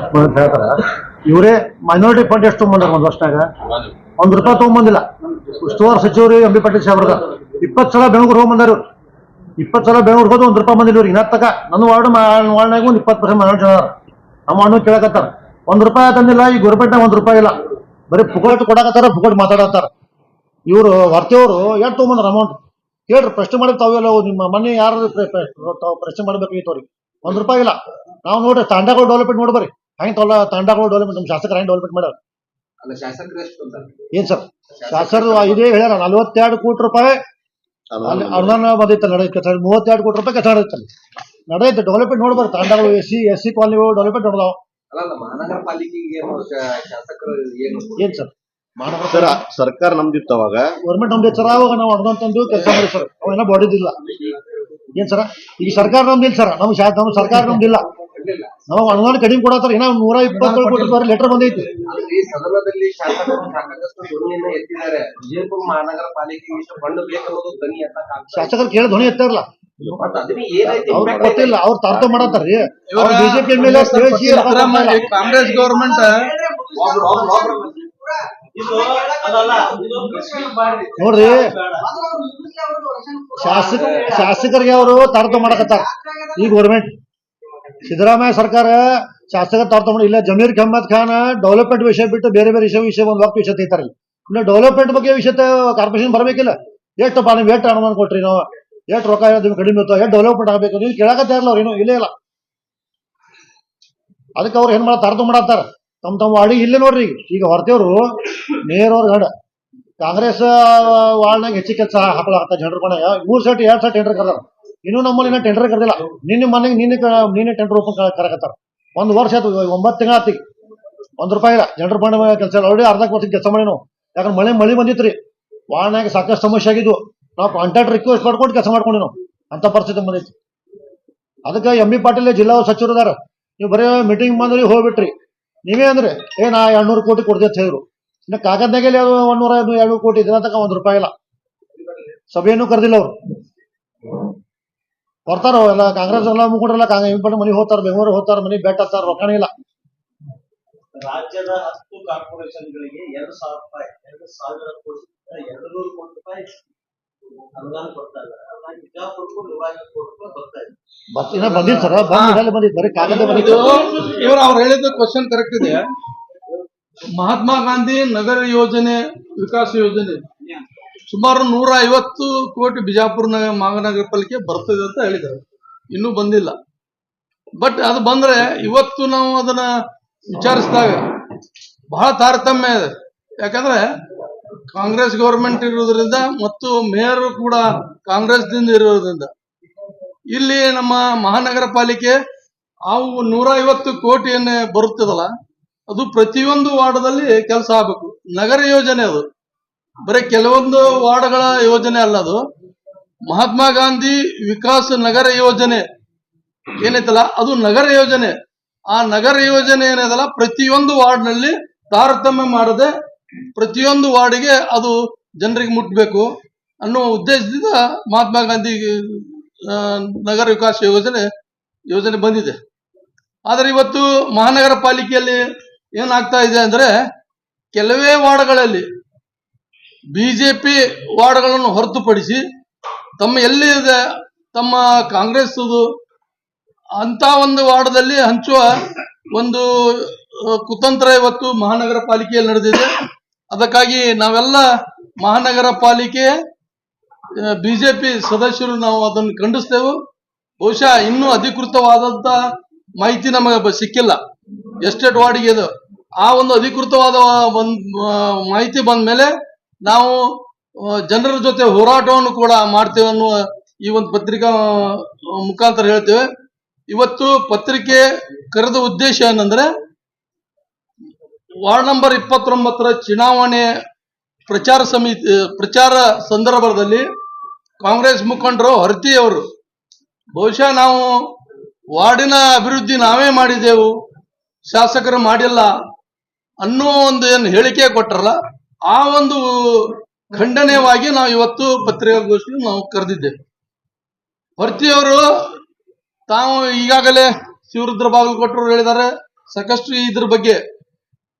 ಅಂತ ಹೇಳ್ತಾರ. ಇವರೇ ಮೈನಾರಿಟಿ ಫಂಡ್ ಎಷ್ಟು ತೊಗೊಂಬಂದಾರ ಒಂದು ವರ್ಷನಾಗ? ₹1 ತೊಗೊಂಬಂದಿಲ್ಲ. ಉಸ್ತುವಾರಿ ಸಚಿವರು ಎಂ.ಬಿ. ಪಾಟೀಲ್ ಸಾಹೇಬ್ರದ 20 ಸಲ ಬೆಂಗಳೂರು ಹೋಗ್ಬಂದಾರ. 20 ಸಲ ಬೆಂಗಳೂರು ಹೋದ ₹1 ಬಂದಿಲ್ಲ ಇವ್ರಿಗೆ. ಇನ್ನ ತಕ ನನ್ನ ವಾರ್ಡ್ನಾಗ ಒಂದು 20% ಮೈನಾರಿಟಿ ಜನ ನಮ್ಮ ಅಣ್ಣ ಕೇಳಕತ್ತಾರ. ₹1 ತಂದಿಲ್ಲ. ಈ ಗೌರ್ಮೆಂಟ್ನಾಗ ₹1 ಇಲ್ಲ. ಬರೀ ಪುಕಟ್ ಕೊಡಕತ್ತಾರ, ಪುಕಟ್ ಮಾತಾಡತ್ತಾರ. ಇವರು ಹೊರತಿಯವರು ಎಷ್ಟು ತೊಗೊಂಬಂದಾರ ಅಮೌಂಟ್ ಹೇಳ್ರಿ. ಪ್ರಶ್ನೆ ಮಾಡಿ ತಾವೆಲ್ಲ ನಿಮ್ಮ ಮನೆ ಯಾರು ಪ್ರಶ್ನೆ ಮಾಡ್ಬೇಕಾಗಿತ್ತು ಅವ್ರಿಗೆ. ₹1 ಇಲ್ಲ. ನಾವು ನೋಡ್ರಿ ತಾಂಡಾಗಳು ಡೆವಲಪ್ಮೆಂಟ್ ನೋಡ್ಬರಿ ಹೆಂಗ್ ತಾಂಡಾಗಳು ಡೆವಲಪ್ಮೆಂಟ್ ನಮ್ಮ ಶಾಸಕರು ಹೆಂಗ್ ಡೆವಲಪ್ಮೆಂಟ್ ಮಾಡ್ಯಾರ. ಏನ್ ಸರ್ ಶಾಸಕರು ಇದೇ ಹೇಳ್ಯಾರ, ₹42 ಕೋಟಿ ಅನುದಾನ ಬಂದೈತೆ ನಡೆಯುತ್ತೆ. ₹32 ಕೋಟಿ ಕೆಲಸ ನಡೆಯುತ್ತೆ ನಡೆಯುತ್ತೆ. ಡೆವಲಪ್ಮೆಂಟ್ ನೋಡ್ಬಾರ್ದು. ತಾಂಡಾಗಳು ಎಸ್ ಸಿ ಕಾಲನಿಗಳು ಡೆವಲಪ್ಮೆಂಟ್ ನೋಡ್ದಾವ. ಮಹಾನಗರ ಪಾಲಿಕೆಗೆ ಶಾಸಕರು ಏನ್ ಸರ್ ಸರ್ ಸರ್ಕಾರ ನಮ್ದಿತ್ತು, ಅವಾಗ ಗೌರ್ಮೆಂಟ್ ನಮ್ದು ಸರ್. ಅವಾಗ ನಾವು ಅನುದಾನ ತಂದು ಕೆಲಸ ಮಾಡಿ ಸರ್. ಅವೇನ ಬಾಡಿದಿಲ್ಲ. ಏನ್ ಸರ ಈಗ ಸರ್ಕಾರ ನಮ್ದಿಲ್ಲ ಸರ್. ನಮ್ಮ ಸರ್ಕಾರ ನಮ್ದಿಲ್ಲ. ನಾವು ಅನುದಾನ ಕಡಿಮೆ ಕೊಡತ್ತಾರ. ಏನೋ ₹127 ಕೋಟಿ ಲೆಟರ್ ಬಂದೈತಿ. ಸದನದಲ್ಲಿ ಶಾಸಕರು ಸಾಕಷ್ಟು ಧ್ವನಿಯನ್ನ ಎತ್ತಿದ್ದಾರೆ. ವಿಜಯಪುರ ಮಹಾನಗರ ಪಾಲಿಕೆಗೆ ಫಂಡ್ ಬೇಕನ್ನೋದು ಧ್ವನಿ ಎತ್ತ ಶಾಸಕರು ಕೇಳಿ ಧ್ವನಿ ಎತ್ತಾರಲ್ಲ. ಅವ್ರು ಗೊತ್ತಿಲ್ಲ. ಅವ್ರು ತಾರ್ತ ಮಾಡತ್ತಾರ್ರಿ. ಬಿಜೆಪಿ ಕಾಂಗ್ರೆಸ್ ಗೌರ್ಮೆಂಟ್ ನೋಡ್ರಿ ಶಾಸಕರಿಗೆ ಅವರು ತಾರತ ಮಾಡಕತ್ತಾರ. ಈ ಗೌರ್ಮೆಂಟ್ ಸಿದ್ದರಾಮಯ್ಯ ಸರ್ಕಾರ ಶಾಸಕರ ತಾರತ ಮಾಡಿ. ಇಲ್ಲ ಜಮೀರ್ ಅಹ್ಮದ್ ಖಾನ್ ಡೆವಲಪ್ಮೆಂಟ್ ವಿಷಯ ಬಿಟ್ಟು ಬೇರೆ ಬೇರೆ ವಿಷಯ ಒಂದು ವಕ್ತ ವಿಷಯ ತೆಗಿತಾರೆ. ಇಲ್ಲ ಡೆವಲಪ್ಮೆಂಟ್ ಬಗ್ಗೆ ವಿಷಯ ಕಾರ್ಪೊರೇಷನ್ ಬರಬೇಕಿಲ್ಲ. ಎಷ್ಟು ನೀವು ಎಷ್ಟು ಅನುದಾನ ಕೊಟ್ರಿ, ನಾವು ಎಷ್ಟು ರೊಕ್ಕ ನಿಮ್ಗೆ ಕಡಿಮೆ ಇತ್ತು, ಎಷ್ಟು ಡೆವಲಪ್ಮೆಂಟ್ ಆಗಬೇಕು ನೀವು ಕೇಳಕತ್ತಾ ಇರಲ್ಲ. ಅವ್ರು ಏನು ಇಲ್ಲೇ ಇಲ್ಲ. ಅದಕ್ಕೆ ಅವ್ರು ಏನ್ ತಾರತ ಮಾಡತ್ತಾರ ತಮ್ಮ ವಾರ್ಡಿಗೆ. ಇಲ್ಲೇ ನೋಡ್ರಿ ಈಗ ಹೊರತಿಯವರು ನೇರವ್ರ ಗಂಡ ಕಾಂಗ್ರೆಸ್ ವಾರ್ಡ್ನಾಗ ಹೆಚ್ಚಿಗೆ ಕೆಲಸ ಹಾಕಲಾಗತ್ತ. ಜನರ ಮನೆ 3 ಸಲ 2 ಸಲ ಟೆಂಡರ್ ಕರ್ದಾರ. ಇನ್ನೂ ನಮ್ಮಲ್ಲಿ ಟೆಂಡರ್ ಕರೆದಿಲ್ಲ. ನಿನ್ನೆ ಮನೆಗೆ ನೀನೇ ಟೆಂಡರ್ ಓಪನ್ ಕರಕತ್ತಾರ. 1 ವರ್ಷ ಆಯ್ತು, 9 ತಿಂಗಳ ಆತಿಗೆ ₹1 ಇಲ್ಲ. ಜನರ ಮನೆ ಕೆಲಸ ಆಲ್ರೆಡಿ ಅರ್ಧ ವರ್ಷಕ್ಕೆ ಕೆಲಸ ಮಾಡಿ ನಾವು. ಯಾಕಂದ್ರೆ ಮಳೆ ಬಂದಿತ್ರಿ. ವಾರ್ಡ್ನಾಗ ಸಾಕಷ್ಟು ಸಮಸ್ಯೆ ಆಗಿದ್ವು. ನಾವು ಕಾಂಟ್ರಾಕ್ಟ್ ರಿಕ್ವೆಸ್ಟ್ ಮಾಡ್ಕೊಂಡು ಕೆಲಸ ಮಾಡ್ಕೊಂಡಿ ನಾವು. ಅಂತ ಪರಿಸ್ಥಿತಿ ಬಂದೈತಿ. ಅದಕ್ಕೆ ಎಂ.ಬಿ. ಪಾಟೀಲ್ ಜಿಲ್ಲಾ ಸಚಿವರದಾರ. ನೀವು ಬರೀ ಮೀಟಿಂಗ್ ಬಂದ್ರಿ ಹೋಗ್ಬಿಟ್ರಿ. ನೀವೇ ಅಂದ್ರೆ ನಾ 200 ಕೋಟಿ ಕೊಡ್ದೆ ಅಂತ ಹೇಳಿದ್ರು. ಇನ್ನು ಕಾಗದ್ನಾಗೆ 100-200 ಕೋಟಿ ಇದ್ರ ತಕ ₹1 ಇಲ್ಲ. ಸಭೆಯನ್ನು ಕರೆದಿಲ್ಲ ಅವ್ರು. ಬರ್ತಾರ ಎಲ್ಲ ಕಾಂಗ್ರೆಸ್ ಎಲ್ಲ ಮುಖಂಡ್ರಲ್ಲ. ಮನೆ ಹೋಗ್ತಾರ, ಬೆಂಗಳೂರು ಹೋಗ್ತಾರ, ಮನೆ ಬೆಟ್ ಹತ್ತಾರ, ರೊಕ್ಕನೇ ಇಲ್ಲ. ರಾಜ್ಯದ 10 ಕಾರ್ಪೊರೇಷನ್ಗಳಿಗೆ ₹2,000 ಕೋಟಿ ₹200 ಕೋಟಿ ಅನುದಾನ ಕೊಡ್ತಾ ಇದ್ದಾರೆ. ಬಿಜಾಪುರಕ್ಕೂ ₹1,000 ಬರ್ತಾ ಇದೆ. ಬಂದಿಲ್ಲ ಸರ್. ಬಂದಿದ್ದು ಬರೀ ಕಾಗದ ಬಂದಿದ್ದು. ಇವರು ಅವ್ರು ಹೇಳಿದ ಕ್ವಶನ್ ಕರೆಕ್ಟ್ ಇದೆ. ಮಹಾತ್ಮ ಗಾಂಧಿ ನಗರ ಯೋಜನೆ ವಿಕಾಸ ಯೋಜನೆ ಸುಮಾರು 150 ಕೋಟಿ ಬಿಜಾಪುರ ಮಹಾನಗರ ಪಾಲಿಕೆ ಬರ್ತದೆ ಅಂತ ಹೇಳಿದ್ದಾರೆ. ಇನ್ನೂ ಬಂದಿಲ್ಲ. ಬಟ್ ಅದು ಬಂದ್ರೆ ಇವತ್ತು ನಾವು ಅದನ್ನ ವಿಚಾರಿಸಿದಾಗ ಬಹಳ ತಾರತಮ್ಯ ಇದೆ. ಯಾಕಂದ್ರೆ ಕಾಂಗ್ರೆಸ್ ಗೌರ್ಮೆಂಟ್ ಇರೋದ್ರಿಂದ ಮತ್ತು ಮೇಯರ್ ಕೂಡ ಕಾಂಗ್ರೆಸ್ ದಿಂದ ಇರೋದ್ರಿಂದ ಇಲ್ಲಿ ನಮ್ಮ ಮಹಾನಗರ ಪಾಲಿಕೆ ಅವು 150 ಕೋಟಿಯನ್ನೇ ಬರುತ್ತದಲ್ಲ, ಅದು ಪ್ರತಿಯೊಂದು ವಾರ್ಡ್ದಲ್ಲಿ ಕೆಲಸ ಆಗಬೇಕು. ನಗರ ಯೋಜನೆ ಅದು ಬರೀ ಕೆಲವೊಂದು ವಾರ್ಡ್ಗಳ ಯೋಜನೆ ಅಲ್ಲ. ಅದು ಮಹಾತ್ಮ ಗಾಂಧಿ ವಿಕಾಸ ನಗರ ಯೋಜನೆ ಏನೈತಲ್ಲ, ಅದು ನಗರ ಯೋಜನೆ. ಆ ನಗರ ಯೋಜನೆ ಏನದಲ್ಲ, ಪ್ರತಿಯೊಂದು ವಾರ್ಡ್ನಲ್ಲಿ ತಾರತಮ್ಯ ಮಾಡದೆ ಪ್ರತಿಯೊಂದು ವಾರ್ಡ್ಗೆ ಅದು ಜನರಿಗೆ ಮುಟ್ಟಬೇಕು ಅನ್ನೋ ಉದ್ದೇಶದಿಂದ ಮಹಾತ್ಮ ಗಾಂಧಿ ನಗರ ವಿಕಾಸ ಯೋಜನೆ ಬಂದಿದೆ. ಆದರೆ ಇವತ್ತು ಮಹಾನಗರ ಪಾಲಿಕೆಯಲ್ಲಿ ಏನಾಗ್ತಾ ಇದೆ ಅಂದ್ರೆ, ಕೆಲವೇ ವಾರ್ಡ್ಗಳಲ್ಲಿ ಬಿಜೆಪಿ ವಾರ್ಡ್ಗಳನ್ನು ಹೊರತುಪಡಿಸಿ ಎಲ್ಲಿ ಇದೆ ತಮ್ಮ ಕಾಂಗ್ರೆಸ್ ಅಂತ ಒಂದು ವಾರ್ಡ್ದಲ್ಲಿ ಹಂಚುವ ಒಂದು ಕುತಂತ್ರ ಇವತ್ತು ಮಹಾನಗರ ಪಾಲಿಕೆಯಲ್ಲಿ ನಡೆದಿದೆ. ಅದಕ್ಕಾಗಿ ನಾವೆಲ್ಲ ಮಹಾನಗರ ಪಾಲಿಕೆ ಬಿಜೆಪಿ ಸದಸ್ಯರು ನಾವು ಅದನ್ನು ಖಂಡಿಸ್ತೇವೆ. ಬಹುಶಃ ಇನ್ನೂ ಅಧಿಕೃತವಾದಂತ ಮಾಹಿತಿ ನಮಗೆ ಸಿಕ್ಕಿಲ್ಲ ಎಸ್ಟೇಟ್ ವಾರ್ಡ್ಗೆ. ಅದು ಆ ಒಂದು ಅಧಿಕೃತವಾದ ಮಾಹಿತಿ ಬಂದ ಮೇಲೆ ನಾವು ಜನರ ಜೊತೆ ಹೋರಾಟವನ್ನು ಕೂಡ ಮಾಡ್ತೇವೆ ಅನ್ನುವ ಈ ಒಂದು ಪತ್ರಿಕಾ ಮುಖಾಂತರ ಹೇಳ್ತೇವೆ. ಇವತ್ತು ಪತ್ರಿಕೆ ಕರೆದ ಉದ್ದೇಶ ಏನಂದ್ರೆ, ವಾರ್ಡ್ ನಂಬರ್ 29ರ ಚುನಾವಣೆ ಪ್ರಚಾರ ಸಂದರ್ಭದಲ್ಲಿ ಕಾಂಗ್ರೆಸ್ ಮುಖಂಡರು ಹೊರತಿಯವರು ಬಹುಶಃ ನಾವು ವಾರ್ಡಿನ ಅಭಿವೃದ್ಧಿ ನಾವೇ ಮಾಡಿದೆವು, ಶಾಸಕರು ಮಾಡಿಲ್ಲ ಅನ್ನೋ ಒಂದು ಏನು ಹೇಳಿಕೆ ಕೊಟ್ಟರಲ್ಲ, ಆ ಒಂದು ಖಂಡನೆಯವಾಗಿ ನಾವು ಇವತ್ತು ಪತ್ರಿಕಾಗೋಷ್ಠಿ ನಾವು ಕರೆದಿದ್ದೇವೆ. ಹೊರತಿಯವರು ತಾವು ಈಗಾಗಲೇ ಶಿವರುದ್ರ ಬಾಗಲಕೋಟರು ಹೇಳಿದ್ದಾರೆ, ಸಾಕಷ್ಟು ಇದ್ರ ಬಗ್ಗೆ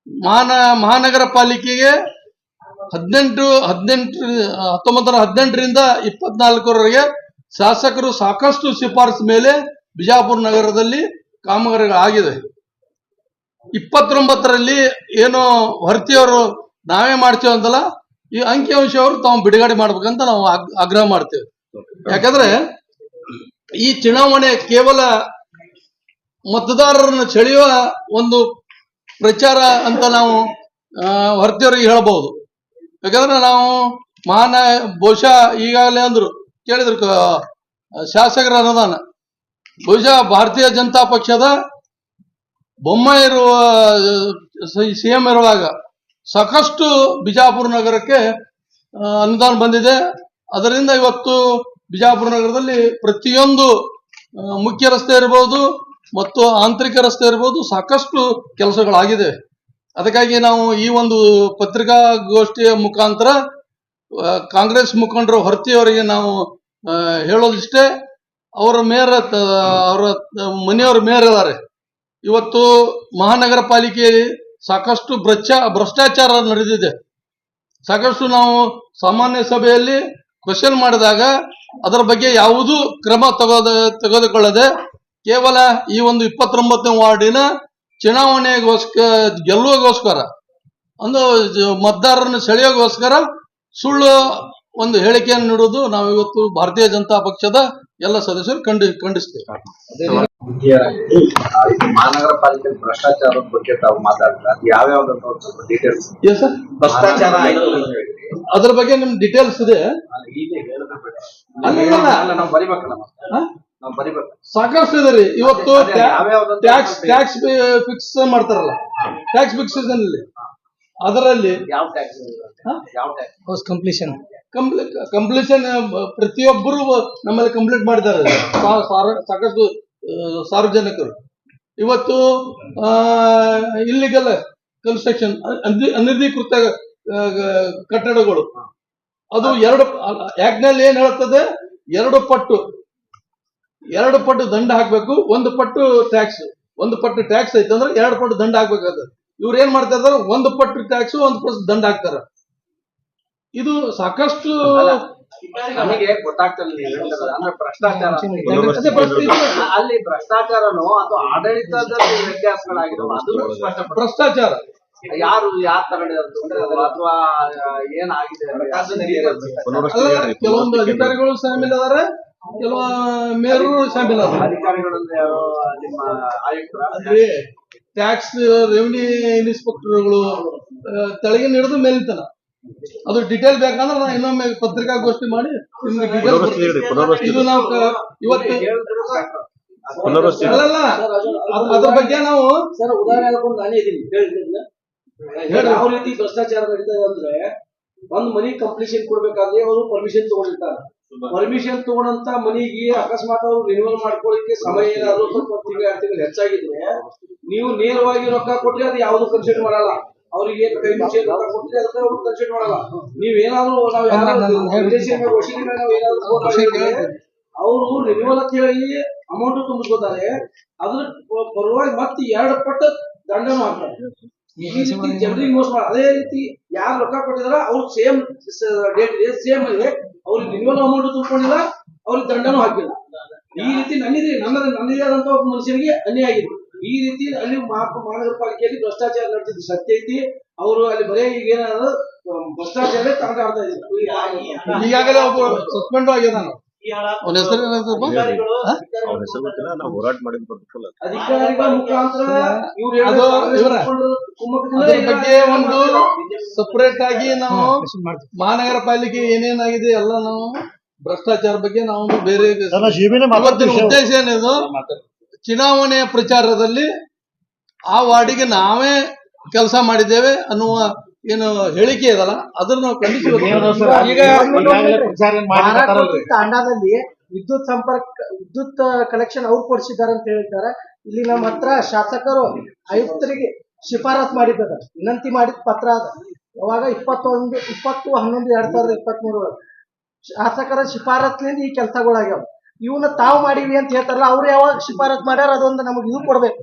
ಮಹಾನಗರ ಪಾಲಿಕೆಗೆ 1918ರಿಂದ 24ರವರೆಗೆ ಶಾಸಕರು ಸಾಕಷ್ಟು ಶಿಫಾರಸು ಮೇಲೆ ಬಿಜಾಪುರ ನಗರದಲ್ಲಿ ಕಾಮಗಾರಿಗಳಾಗಿದೆ. 29ರಲ್ಲಿ ಏನೋ ಹೊರತಿಯವರು ನಾವೇ ಮಾಡ್ತೇವೆ ಅಂತಲ್ಲ, ಈ ಅಂಕಿಅಂಶ ಅವರು ತಾವು ಬಿಡುಗಡೆ ಮಾಡ್ಬೇಕಂತ ನಾವು ಆಗ್ರಹ ಮಾಡ್ತೇವೆ. ಯಾಕಂದ್ರೆ ಈ ಚುನಾವಣೆ ಕೇವಲ ಮತದಾರರನ್ನು ಸೆಳೆಯುವ ಒಂದು ಪ್ರಚಾರ ಅಂತ ನಾವು ಹೊರತಿಯವರಿಗೆ ಹೇಳಬಹುದು. ಯಾಕಂದ್ರೆ ನಾವು ಬಹುಶಃ ಈಗಾಗಲೇ ಅಂದ್ರು ಕೇಳಿದ್ರು ಶಾಸಕರ ಅನುದಾನ ಬಹುಶಃ ಭಾರತೀಯ ಜನತಾ ಪಕ್ಷದ ಬೊಮ್ಮಾಯಿ ಇರುವ ಸಿಎಂ ಇರುವಾಗ ಸಾಕಷ್ಟು ಬಿಜಾಪುರ ನಗರಕ್ಕೆ ಅನುದಾನ ಬಂದಿದೆ. ಅದರಿಂದ ಇವತ್ತು ಬಿಜಾಪುರ ನಗರದಲ್ಲಿ ಪ್ರತಿಯೊಂದು ಮುಖ್ಯ ರಸ್ತೆ ಇರಬಹುದು ಮತ್ತು ಆಂತರಿಕ ರಸ್ತೆ ಇರಬಹುದು, ಸಾಕಷ್ಟು ಕೆಲಸಗಳಾಗಿದೆ. ಅದಕ್ಕಾಗಿ ನಾವು ಈ ಒಂದು ಪತ್ರಿಕಾಗೋಷ್ಠಿಯ ಮುಖಾಂತರ ಕಾಂಗ್ರೆಸ್ ಮುಖಂಡರು ಹೊರತಿಯವರಿಗೆ ನಾವು ಹೇಳೋದಿಷ್ಟೇ, ಅವರ ಅವರ ಮನೆಯವರ ಮೇಯರ್ ಇದ್ದಾರೆ. ಇವತ್ತು ಮಹಾನಗರ ಪಾಲಿಕೆಯಲ್ಲಿ ಸಾಕಷ್ಟು ಭ್ರಷ್ಟಾಚಾರ ನಡೆದಿದೆ. ಸಾಕಷ್ಟು ನಾವು ಸಾಮಾನ್ಯ ಸಭೆಯಲ್ಲಿ ಕ್ವಶನ್ ಮಾಡಿದಾಗ ಅದರ ಬಗ್ಗೆ ಯಾವುದೂ ಕ್ರಮ ತೆಗೆದುಕೊಳ್ಳದೆ ಕೇವಲ ಈ ಒಂದು 29ನೇ ವಾರ್ಡಿನ ಗೆಲ್ಲುವಗೋಸ್ಕರ ಒಂದು ಮತದಾರರನ್ನು ಸೆಳೆಯೋಗೋಸ್ಕರ ಸುಳ್ಳು ಒಂದು ಹೇಳಿಕೆಯನ್ನು ನೀಡುವುದು ನಾವು ಇವತ್ತು ಭಾರತೀಯ ಜನತಾ ಪಕ್ಷದ ಎಲ್ಲ ಸದಸ್ಯರು ಖಂಡಿಸ್ತೇವೆ. ಮಹಾನಗರ ಪಾಲಿಕೆ ಭ್ರಷ್ಟಾಚಾರದ ಬಗ್ಗೆ ತಾವು ಮಾತಾಡಿದ್ರೆ ಅದು ಯಾವ್ಯಾವ್ದಂತ ಸ್ವಲ್ಪ ಡೀಟೇಲ್ಸ್. ಭ್ರಷ್ಟಾಚಾರ ಆಯ್ತು ಅದ್ರ ಬಗ್ಗೆ ನಿಮ್ ಡೀಟೇಲ್ಸ್ ಇದೆ, ನಾವು ಬರಿಬೇಕಲ್ಲ, ನಾವು ಬರಿಬೇಕು. ಸಾಕಷ್ಟು ಇದೆ ರೀ. ಇವತ್ತು ಟ್ಯಾಕ್ಸ್ ಫಿಕ್ಸ್ ಮಾಡ್ತಾರಲ್ಲ, ಟ್ಯಾಕ್ಸ್ ಫಿಕ್ಸೇಷನ್ ಅಲ್ಲಿ ಅದರಲ್ಲಿ ಯಾವ ಟ್ಯಾಕ್ಸ್ ಯಾವ ಟ್ಯಾಕ್ಸ್ ಕಂಪ್ಲೀಷನ್ ಪ್ರತಿಯೊಬ್ಬರು ನಮ್ಮಲ್ಲಿ ಕಂಪ್ಲೀಟ್ ಮಾಡಿದ್ದಾರೆ. ಸಾಕಷ್ಟು ಸಾರ್ವಜನಿಕರು ಇವತ್ತು ಇಲ್ಲಿಗಲ್ ಕನ್ಸ್ಟ್ರಕ್ಷನ್ ಅನಧಿಕೃತ ಕಟ್ಟಡಗಳು ಅದು ಆಕ್ಟ್ನಲ್ಲಿ ಏನ್ ಹೇಳ್ತದೆ, ಎರಡು ಪಟ್ಟು ದಂಡ ಹಾಕ್ಬೇಕು, ಒಂದು ಪಟ್ಟು ಟ್ಯಾಕ್ಸ್ ಐತೆ ಅಂದ್ರೆ 2 ಪಟ್ಟು ದಂಡ ಹಾಕ್ಬೇಕಾದ್ರೆ ಇವ್ರು ಏನ್ ಮಾಡ್ತಾ ಇದಾರೆ, 1 ಪಟ್ಟು ಟ್ಯಾಕ್ಸ್ 1 ಪಟ್ಟು ದಂಡ ಹಾಕ್ತಾರ. ಇದು ಸಾಕಷ್ಟು ನಮಗೆ ಗೊತ್ತಾಗ್ತಲ್ಲ ನೀವು ಹೇಳ್ತಿರೋದು. ಅಂದ್ರೆ ಭ್ರಷ್ಟಾಚಾರ ಅಲ್ಲಿ ಭ್ರಷ್ಟಾಚಾರನು ಅದು ಆಡಳಿತದಲ್ಲಿ ವ್ಯತ್ಯಾಸಗಳಾಗಿರುವ ಅದನ್ನು ಸ್ಪಷ್ಟಪಡಿಸಿ. ಭ್ರಷ್ಟಾಚಾರ ಯಾರು ತಗೊಂಡಿದ್ದಾರೆ ಅಥವಾ ಏನಾಗಿದೆ ಕೆಲವೊಂದು ಅಧಿಕಾರಿಗಳು ಶಾಮೀಲ್ ಅದಾರೆ, ಕೆಲವು ಮೇಯರು ಶಾಮೀಲ್ ಅದಾರೆ. ಅಧಿಕಾರಿಗಳಲ್ಲಿ ಯಾರು ನಿಮ್ಮ ಆಯುಕ್ತರ ಟ್ಯಾಕ್ಸ್ ರೆವಿನ್ಯೂ ಇನ್ಸ್ಪೆಕ್ಟರ್ಗಳು ತೆಳಗಿನ ಹಿಡಿದು ಮೇಲಿತನ ಅದು ಡೀಟೇಲ್ ಬೇಕಂದ್ರೆ ನಾವು ಇನ್ನೊಮ್ಮೆ ಪತ್ರಿಕಾಗೋಷ್ಠಿ ಮಾಡಿ ನಿಮ್ಗೆ ಡೀಟೇಲ್ ಇದು ನಾವು ಇವತ್ತು ಅಲ್ಲಲ್ಲ ಅದ್ರ ಬಗ್ಗೆ ನಾವು ಸರ್ ಉದಾಹರಣೆ ಹೇಳ್ಕೊಂಡು ನಾನೇ ಇದೀನಿ ಯಾವ ರೀತಿ ಭ್ರಷ್ಟಾಚಾರ ನಡೀತದೆ ಅಂದ್ರೆ ಒಂದ್ ಮನಿ ಕಂಪ್ಲೀಷನ್ ಕೊಡ್ಬೇಕಾದ್ರೆ ಅವರು ಪರ್ಮಿಷನ್ ತಗೊಂಡಿರ್ತಾರೆ. ಪರ್ಮಿಷನ್ ತಗೊಂಡಂತ ಮನಿಗೆ ಅಕಸ್ಮಾತ್ ಅವರು ರಿನ್ಯೂವಲ್ ಮಾಡ್ಕೊಳ್ಳಿಕ್ಕೆ ಸಮಯ ಏನಾದ್ರು ಸ್ವಲ್ಪ ತಿಂಗಳು 2 ತಿಂಗಳು ಹೆಚ್ಚಾಗಿದ್ರೆ ನೀವು ನೇರವಾಗಿ ರೊಕ್ಕ ಕೊಟ್ರೆ ಅದು ಯಾವ್ದು ಕನ್ಸಿಡರ್ ಮಾಡಲ್ಲ. ಅವರಿಗೆ ಕೈ ಮುಚ್ಚಿ ರೊಕ್ಕ ಕೊಟ್ಟರೆ ಅದಕ್ಕೆ ಅವ್ರು ಕನ್ಸಿಡರ್ ಮಾಡಲ್ಲ. ನೀವೇನಾದ್ರು ಅವರು ರಿನ್ಯೂವಲ್ ಅಂತ ಹೇಳಿ ಅಮೌಂಟ್ ತುಂಬಿಸ್ಕೋತಾರೆ, ಅದ್ರ ಪರವಾಗಿ ಮತ್ತೆ 2 ಪಟ್ಟು ದಂಡನೂ ಹಾಕ್ತಾರೆ. ಈ ರೀತಿ ಜನರಿಗೆ ಮೋಸ ಮಾಡ. ಅದೇ ರೀತಿ ಯಾರು ರೊಕ್ಕ ಕೊಟ್ಟಿದಾರ ಅವ್ರು ಸೇಮ್ ಡೇಟ್ ಇದೆ, ಸೇಮ್ ಇದೆ, ಅವ್ರಿಗೆ ರಿನ್ಯೂವಲ್ ಅಮೌಂಟ್ ತುಂಬಿಕೊಂಡಿಲ್ಲ, ಅವ್ರಿಗೆ ದಂಡನೂ ಹಾಕಿಲ್ಲ. ಈ ರೀತಿ ನನ್ನದೇ ಆದಂತ ಒಬ್ಬ ಮನುಷ್ಯನಿಗೆ ಅನ್ಯಾಯ ಆಗಿದೆ. ಈ ರೀತಿ ಅಲ್ಲಿ ಮಹಾನಗರ ಪಾಲಿಕೆಯಲ್ಲಿ ಭ್ರಷ್ಟಾಚಾರ ನಡೆದಿದ್ದು ಸತ್ಯ ಐತಿ. ಅವರು ಅಲ್ಲಿ ಬರೀ ಈಗ ಏನಾದ್ರು ಭ್ರಷ್ಟಾಚಾರ ತಾಂಡ ಆಡ್ತಾ ಇದ್ರು. ಈಗಾಗಲೇ ಒಬ್ಬ ಸಸ್ಪೆಂಡ್ ಆಗ್ಯದ. ಅವನ ಹೆಸರು ನಾವು ಹೋರಾಟ ಮಾಡಿದ ಅಧಿಕಾರಿಗಳ ಮುಖಾಂತರ ಬಗ್ಗೆ ಒಂದು ಸಪರೇಟ್ ಆಗಿ ನಾವು ಮಹಾನಗರ ಪಾಲಿಕೆ ಏನೇನಾಗಿದೆ ಎಲ್ಲ ನಾವು ಭ್ರಷ್ಟಾಚಾರ ಬಗ್ಗೆ ನಾವು ಬೇರೆ ಉದ್ದೇಶ ಏನಿದು, ಚುನಾವಣೆಯ ಪ್ರಚಾರದಲ್ಲಿ ಆ ವಾರ್ಡಿಗೆ ನಾವೇ ಕೆಲಸ ಮಾಡಿದ್ದೇವೆ ಅನ್ನುವ ಏನು ಹೇಳಿಕೆ ಇದಲ್ಲ ಅದನ್ನ ನಾವು ಖಂಡಿಸಬೇಕು. ತಾಂಡಾದಲ್ಲಿ ವಿದ್ಯುತ್ ಕನೆಕ್ಷನ್ ಅವ್ರು ಕೊಡಿಸಿದ್ದಾರೆ ಅಂತ ಹೇಳಿದ್ದಾರೆ. ಇಲ್ಲಿ ನಮ್ಮ ಹತ್ರ ಶಾಸಕರು ಆಯುಕ್ತರಿಗೆ ಶಿಫಾರಸ್ ಮಾಡಿದ್ದಾರೆ, ವಿನಂತಿ ಮಾಡಿದ ಪತ್ರ ಅದ. ಯಾವಾಗ 20/11/2023 ಶಾಸಕರ ಶಿಫಾರಸ್ನಿಂದ ಈ ಕೆಲಸಗಳಾಗ್ಯಾವ. ಇವನ್ನ ತಾವು ಮಾಡಿವಿ ಅಂತ ಹೇಳ್ತಾರಲ್ಲ, ಅವ್ರು ಯಾವಾಗ ಶಿಫಾರಸ್ ಮಾಡ್ಯಾರ ಅದೊಂದು ನಮಗೆ ಇದು ಕೊಡ್ಬೇಕು,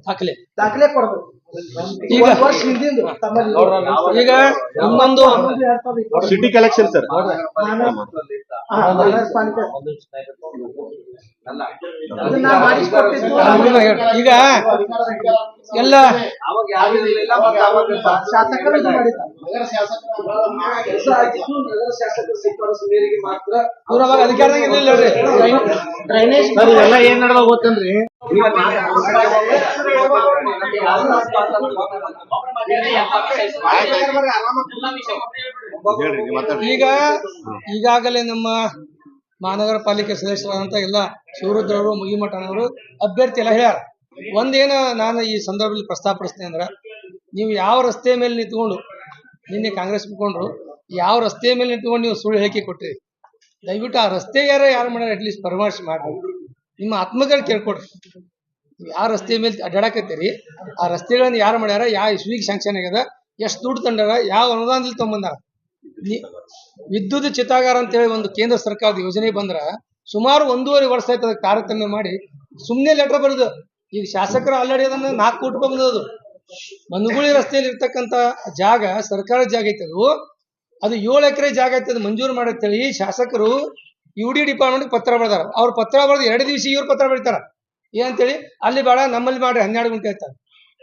ದಾಖಲೆ ಕೊಡ್ಬೇಕು. ಈಗ ಒಂದ್ ವರ್ಷ ಹಿಂದಿಂದು ತಮ್ಮಲ್ಲಿ ಈಗ ಇನ್ನೊಂದು ಸಿಟಿ ಕಲೆಕ್ಷನ್ ಸರ್. ನಗರ ಪಾಲಿಕೆ ಅದನ್ನ ಮಾಡಿಸ್ಕೊಟ್ಟಿದ್ದು ಈಗ ಎಲ್ಲ ಅವಾಗ ಯಾರು ಇರ್ಲಿಲ್ಲ, ಮತ್ತೆ ಅವಾಗ ಶಾಸಕರು ಇದು ಮಾಡಿದ್ದಾರೆ. ಕೆಲಸ ಆಗಿದ್ದು ನಗರ ಶಾಸಕರ ಶಿಫಾರಸು ಮೇರೆಗೆ ಮಾತ್ರ ಅವ್ರು ಅವಾಗ ಅಧಿಕಾರದಾಗ ಇರ್ಲಿಲ್ಲ ರೀ. ಡ್ರೈನೇಜ್ ಎಲ್ಲ ಏನ್ ನಡೆದ ಗೊತ್ತೇನ್ರಿ? ಹೇಳ್ರಿ ನೀವು ಮಾತಾಡ್ರಿ. ಈಗ ಈಗಾಗಲೇ ನಮ್ಮ ಮಹಾನಗರ ಪಾಲಿಕೆ ಸದಸ್ಯರಾದಂತ ಎಲ್ಲ ಶಿವರುದ್ರವರು ಮುಗಿಮಠನವರು ಅಭ್ಯರ್ಥಿ ಎಲ್ಲ ಹೇಳ್ಯಾರ. ಒಂದೇನ ನಾನು ಈ ಸಂದರ್ಭದಲ್ಲಿ ಪ್ರಸ್ತಾಪಿಸ್ತೀನಿ ಅಂದ್ರ, ನೀವು ಯಾವ ರಸ್ತೆ ಮೇಲೆ ನಿಂತ್ಕೊಂಡು ನಿನ್ನೆ ಕಾಂಗ್ರೆಸ್ ಮುಖಂಡರು ಯಾವ ರಸ್ತೆ ಮೇಲೆ ನಿಂತ್ಕೊಂಡು ನೀವು ಸುಳ್ಳು ಹೇಳಿಕೆ ಕೊಟ್ರಿ, ದಯವಿಟ್ಟು ಆ ರಸ್ತೆ ಯಾರು ಮಾಡ್ಯಾರ ಅಟ್ಲೀಸ್ಟ್ ಪರಾಮರ್ಶೆ ಮಾಡ್ರಿ. ನಿಮ್ಮ ಆತ್ಮಗಳು ಕೇಳ್ಕೊಡ್ರಿ. ನೀವು ಯಾವ ರಸ್ತೆ ಮೇಲೆ ಅಡ್ಡಾಡಕತ್ತೀರಿ, ಆ ರಸ್ತೆಗಳನ್ನ ಯಾರು ಮಾಡ್ಯಾರ, ಯಾವ ಇಸ್ವಿಗೆ ಶಾಂಕ್ಷನ್ ಆಗ್ಯದ, ಎಷ್ಟು ದುಡ್ಡು ತಂದಾರ, ಯಾವ ಅನುದಾನದಲ್ಲಿ ತಗೊಂಬಂದಾರ. ವಿದ್ಯುತ್ ಚಿತಾಗಾರ ಅಂತೇಳಿ ಒಂದು ಕೇಂದ್ರ ಸರ್ಕಾರದ ಯೋಜನೆ ಬಂದ್ರ ಸುಮಾರು 1.5 ವರ್ಷ ಆಯ್ತು ಅದಕ್ಕೆ ತಾರತಮ್ಯ ಮಾಡಿ ಸುಮ್ಮನೆ ಲೆಟರ್ ಬರೋದು. ಈಗ ಶಾಸಕರು ಆಲ್ರೆಡಿ ಅದನ್ನ 4 ಕೋಟಿ ರೂಪಾಯಿ ಬಂದದು. ಮನುಗುಳಿ ರಸ್ತೆಯಲ್ಲಿ ಇರ್ತಕ್ಕಂಥ ಜಾಗ ಸರ್ಕಾರದ ಜಾಗ ಐತೆ. ಅದು 7 ಎಕರೆ ಜಾಗ ಐತೆ, ಅದು ಮಂಜೂರು ಮಾಡತ್ತೇಳಿ ಶಾಸಕರು UD ಡಿಪಾರ್ಟ್ಮೆಂಟ್ ಪತ್ರ ಬರೆದಾರ. ಅವ್ರು ಪತ್ರ ಬರೆದು 2 ದಿವಸ ಇವ್ರು ಪತ್ರ ಬರೀತಾರ ಏನಂತೇಳಿ, ಅಲ್ಲಿ ಬೇಡ ನಮ್ಮಲ್ಲಿ ಮಾಡ್ರಿ 12 ಗುಂಟೆ ಆಯ್ತಾರೆ.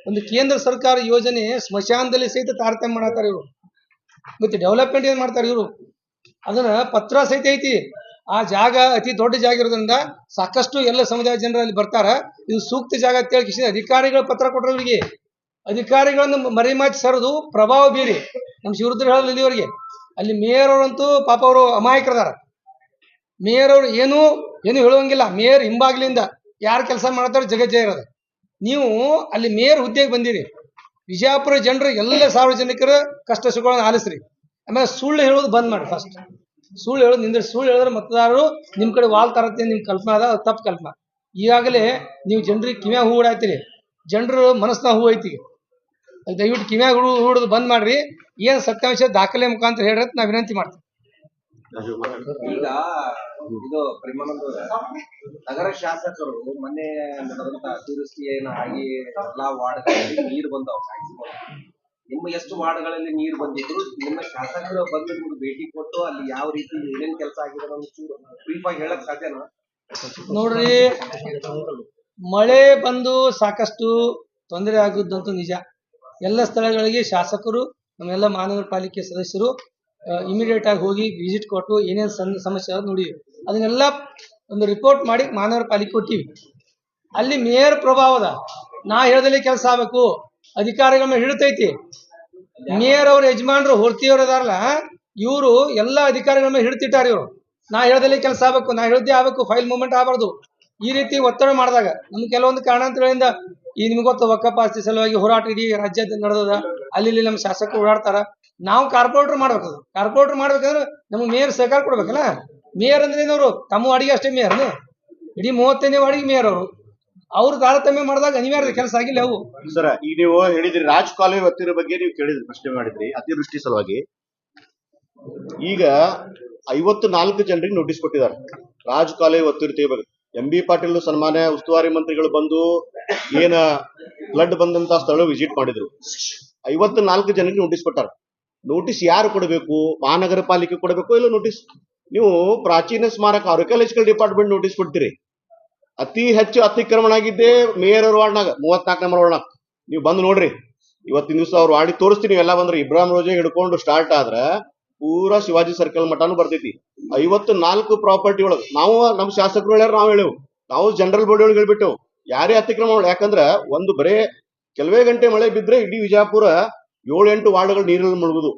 ಒಂದು ಕೇಂದ್ರ ಸರ್ಕಾರ ಯೋಜನೆ ಸ್ಮಶಾನದಲ್ಲಿ ಸಹಿತ ತಾರತಮ್ಯ ಮಾಡತ್ತಾರ ಇವರು. ಮತ್ತೆ ಡೆವಲಪ್ಮೆಂಟ್ ಏನ್ ಮಾಡ್ತಾರೆ ಇವರು, ಅದನ್ನ ಪತ್ರ ಸಹಿತ ಐತಿ. ಆ ಜಾಗ ಅತಿ ದೊಡ್ಡ ಜಾಗ ಇರೋದ್ರಿಂದ ಸಾಕಷ್ಟು ಎಲ್ಲ ಸಮುದಾಯ ಜನರು ಅಲ್ಲಿ ಬರ್ತಾರ. ಇದು ಸೂಕ್ತ ಜಾಗ ಅಂತ ಹೇಳಿ ಅಧಿಕಾರಿಗಳ ಪತ್ರ ಕೊಟ್ಟರು ಇವರಿಗೆ. ಅಧಿಕಾರಿಗಳನ್ನು ಮರಿಮಾಚಿ ಸರದು ಪ್ರಭಾವ ಬೀರಿ ನಮ್ಮ ಶಿವರುದ್ರ ಹೇಳಲ್ಲ ಇಲ್ಲಿವರೆಗೆ. ಅಲ್ಲಿ ಮೇಯರ್ ಅವರಂತೂ ಪಾಪ ಅವರು ಅಮಾಯಕರದಾರ. ಮೇಯರ್ ಅವರು ಏನು ಹೇಳುವಂಗಿಲ್ಲ. ಮೇಯರ್ ಹಿಂಬಾಗ್ಲಿಂದ ಯಾರು ಕೆಲಸ ಮಾಡ್ತಾರೋ ಜಗಜ್ಜಯ ಇರೋದು. ನೀವು ಅಲ್ಲಿ ಮೇಯರ್ ಹುದ್ದೆಗೆ ಬಂದಿರಿ, ವಿಜಯಪುರ ಜನರು ಎಲ್ಲ ಸಾರ್ವಜನಿಕರ ಕಷ್ಟ ಸುಖಗಳನ್ನು ಆಲಿಸ್ರಿ. ಆಮೇಲೆ ಸುಳ್ಳು ಹೇಳೋದು ಬಂದ್ ಮಾಡಿ. ಫಸ್ಟ್ ಸುಳ್ಳು ಹೇಳೋದು ನಿಂದ್ರಿ. ಸುಳ್ಳು ಹೇಳಿದ್ರೆ ಮತದಾರರು ನಿಮ್ ಕಡೆ ವಾಲ್ ತರತ್ತೆ ನಿಮ್ ಕಲ್ಪನಾ ಅದ, ಅದು ತಪ್ಪು ಕಲ್ಪನಾ. ಈಗಾಗಲೇ ನೀವು ಜನರಿಗೆ ಕಿವ್ಯಾಗ ಹೂ ಹೂಡಾಯ್ತೀರಿ, ಜನರು ಮನಸ್ಸಿನ ಹೂ ಐತಿ. ದಯವಿಟ್ಟು ಕಿವ್ಯಾಗ ಹೂಡೋದು ಬಂದ್ ಮಾಡ್ರಿ. ಏನ್ ಸತ್ಯಾಂಶ ದಾಖಲೆ ಮುಖಾಂತರ ಹೇಳ್ರಿ ಅಂತ ನಾ ವಿನಂತಿ ಮಾಡ್ತೀನಿ. ಈಗ ಇದು ಪರಿಮಾಣದ ನಗರ ಶಾಸಕರು ಮೊನ್ನೆ ನಡೆದಂತ ಅತಿವೃಷ್ಟಿ ಆಗಿ ಎಲ್ಲಾ ವಾರ್ಡ್ಗಳಲ್ಲಿ ನೀರು ಬಂದವು. ಮ್ಯಾಕ್ಸಿಮಮ್ ನಿಮ್ಮ ಎಷ್ಟು ವಾರ್ಡ್ಗಳಲ್ಲಿ ನೀರು ಬಂದಿದ್ರು, ನಿಮ್ಮ ಶಾಸಕರು ಬಂದು ನಿಮ್ಗೆ ಭೇಟಿ ಕೊಟ್ಟು ಅಲ್ಲಿ ಯಾವ ರೀತಿ ಏನೇನ್ ಕೆಲಸ ಆಗಿದೆ ಬ್ರೀಫ್ ಆಗಿ ಹೇಳಕ್ ಸಾಧ್ಯನಾ? ನೋಡ್ರಿ, ಮಳೆ ಬಂದು ಸಾಕಷ್ಟು ತೊಂದರೆ ಆಗುದಂತೂ ನಿಜ. ಎಲ್ಲ ಸ್ಥಳಗಳಿಗೆ ಶಾಸಕರು ನಮ್ಮೆಲ್ಲ ಮಹಾನಗರ ಪಾಲಿಕೆ ಸದಸ್ಯರು ಇಮಿಡಿಯೇಟ್ ಆಗಿ ಹೋಗಿ ವಿಸಿಟ್ ಕೊಟ್ಟು ಏನೇನು ಸಮಸ್ಯೆ ಆಗೋದು ನೋಡಿವಿ. ಅದನ್ನೆಲ್ಲ ಒಂದು ರಿಪೋರ್ಟ್ ಮಾಡಿ ಮಹಾನಗರ ಪಾಲಿಕೆ ಕೊಟ್ಟಿವಿ. ಅಲ್ಲಿ ಮೇಯರ್ ಪ್ರಭಾವದ ನಾ ಹೇಳ್ದಲ್ಲಿ ಕೆಲಸ ಆಗ್ಬೇಕು, ಅಧಿಕಾರಿಗಳ ಮೇಲೆ ಹಿಡಿತೈತಿ. ಮೇಯರ್ ಅವ್ರ ಯಜಮಾನ್ರು ಹೊರ್ತಿಯವ್ರು ಅದಾರಲ್ಲ, ಇವರು ಎಲ್ಲ ಅಧಿಕಾರಿಗಳ ಮೇಲೆ ಹಿಡಿತಿಟ್ಟಾರ. ಇವರು ನಾ ಹೇಳ್ದಲ್ಲಿ ಕೆಲಸ ಆಗ್ಬೇಕು, ನಾ ಹೇಳ್ದೆ ಆಗ್ಬೇಕು, ಫೈಲ್ ಮೂವ್ಮೆಂಟ್ ಆಗಬಾರ್ದು. ಈ ರೀತಿ ಒತ್ತಡ ಮಾಡಿದಾಗ ನಮ್ಗೆ ಕೆಲವೊಂದು ಕಾರಣಾಂತರಗಳಿಂದ ಈ ನಿಮ್ಗೆ ಗೊತ್ತು ವಕ್ಕಫ್ ಆಸ್ತಿ ಸಲುವಾಗಿ ಹೋರಾಟ ಇಡೀ ರಾಜ್ಯದ ನಡೆದದ. ಅಲ್ಲಿ ನಮ್ಮ ಶಾಸಕರು ಓಡಾಡ್ತಾರ. ನಾವು ಕಾರ್ಪೊರೇಟರ್ ಮಾಡ್ಬೇಕದು. ಕಾರ್ಪೊರೇಟರ್ ಮಾಡ್ಬೇಕಂದ್ರೆ ನಮ್ಗೆ ಮೇಯರ್ ಸಹಕಾರ ಕೊಡ್ಬೇಕಲ್ಲ. ಮೇಯರ್ ಅಂದ್ರೆ ಏನವರು ತಮ್ಮ ವಾಡಿಗೆ ಅಷ್ಟೇ ಮೇಯರ್ನು, ಇಡೀ 35ನೇ ವಾಡಿಗೆ ಮೇಯರ್ ಅವ್ರು ತಾರತಮ್ಯ ಮಾಡಿದಾಗ ಅನಿವಾರ್ಯ ಕೆಲಸ ಆಗಿಲ್ಲ ಅವು. ಸರ್, ಈಗ ನೀವು ಹೇಳಿದ್ರಿ ರಾಜ್ ಕಾಲುವೆ ಒತ್ತಿರೋ ಬಗ್ಗೆ ನೀವು ಕೇಳಿದ್ರಿ, ಪ್ರಶ್ನೆ ಮಾಡಿದ್ರಿ ಅತಿವೃಷ್ಟಿ ಸಲುವಾಗಿ. ಈಗ 54 ಜನರಿಗೆ ನೋಟಿಸ್ ಕೊಟ್ಟಿದ್ದಾರೆ ರಾಜ್ ಕಾಲುವೆ ಒತ್ತಿರ್ತೀವಿ ಬಗ್ಗೆ. MB ಪಾಟೀಲ್ ಸನ್ಮಾನ್ಯ ಉಸ್ತುವಾರಿ ಮಂತ್ರಿಗಳು ಬಂದು ಏನ ಫ್ಲಡ್ ಬಂದಂತ ಸ್ಥಳ ವಿಸಿಟ್ ಮಾಡಿದ್ರು. 54 ಜನರಿಗೆ ನೋಟಿಸ್ ಕೊಟ್ಟಾರ. ನೋಟಿಸ್ ಯಾರು ಕೊಡಬೇಕು? ಮಹಾನಗರ ಪಾಲಿಕೆ ಕೊಡಬೇಕು ಇಲ್ಲ ನೋಟಿಸ್? ನೀವು ಪ್ರಾಚೀನ ಸ್ಮಾರಕ ಆರ್ಕಿಯಾಲಜಿಕಲ್ ಡಿಪಾರ್ಟ್ಮೆಂಟ್ ನೋಟಿಸ್ ಕೊಡ್ತೀರಿ. ಅತಿ ಹೆಚ್ಚು ಅತಿಕ್ರಮಣ ಆಗಿದ್ದೆ ಮೇಯರ್ ಅವ್ರ ವಾರ್ಡ್ನಾಗ 34 ನಂಬರ್ ವಾರ್ಡ್ನಾಗ. ನೀವು ಬಂದು ನೋಡ್ರಿ, ಇವತ್ತಿನ ದಿವಸ ಅವ್ರು ವಾಡಿ ತೋರಿಸ್ತೀನಿ. ನೀವೆಲ್ಲ ಬಂದ್ರೆ ಇಬ್ರಾಹಿಂ ರೋಜೆ ಹಿಡ್ಕೊಂಡು ಸ್ಟಾರ್ಟ್ ಆದ್ರ ಪೂರಾ ಶಿವಾಜಿ ಸರ್ಕಲ್ ಮಠನು ಬರ್ತೈತಿ. 54 ಪ್ರಾಪರ್ಟಿ ಒಳಗ ನಾವು ನಮ್ಮ ಶಾಸಕರು ಹೇಳ್ಯಾರ, ನಾವು ಹೇಳೇವು, ನಾವು ಜನರಲ್ ಬಾಡಿ ಒಳಗೆ ಹೇಳ್ಬಿಟ್ಟೆವು ಯಾರೇ ಅತಿಕ್ರಮಣ. ಯಾಕಂದ್ರ ಒಂದು ಬರೇ ಕೆಲವೇ ಗಂಟೆ ಮಳೆ ಬಿದ್ರೆ ಇಡೀ ವಿಜಯಪುರ 7-8 ವಾರ್ಡ್ಗಳು ನೀರಲ್ಲಿ ಮುಳುಗುದು.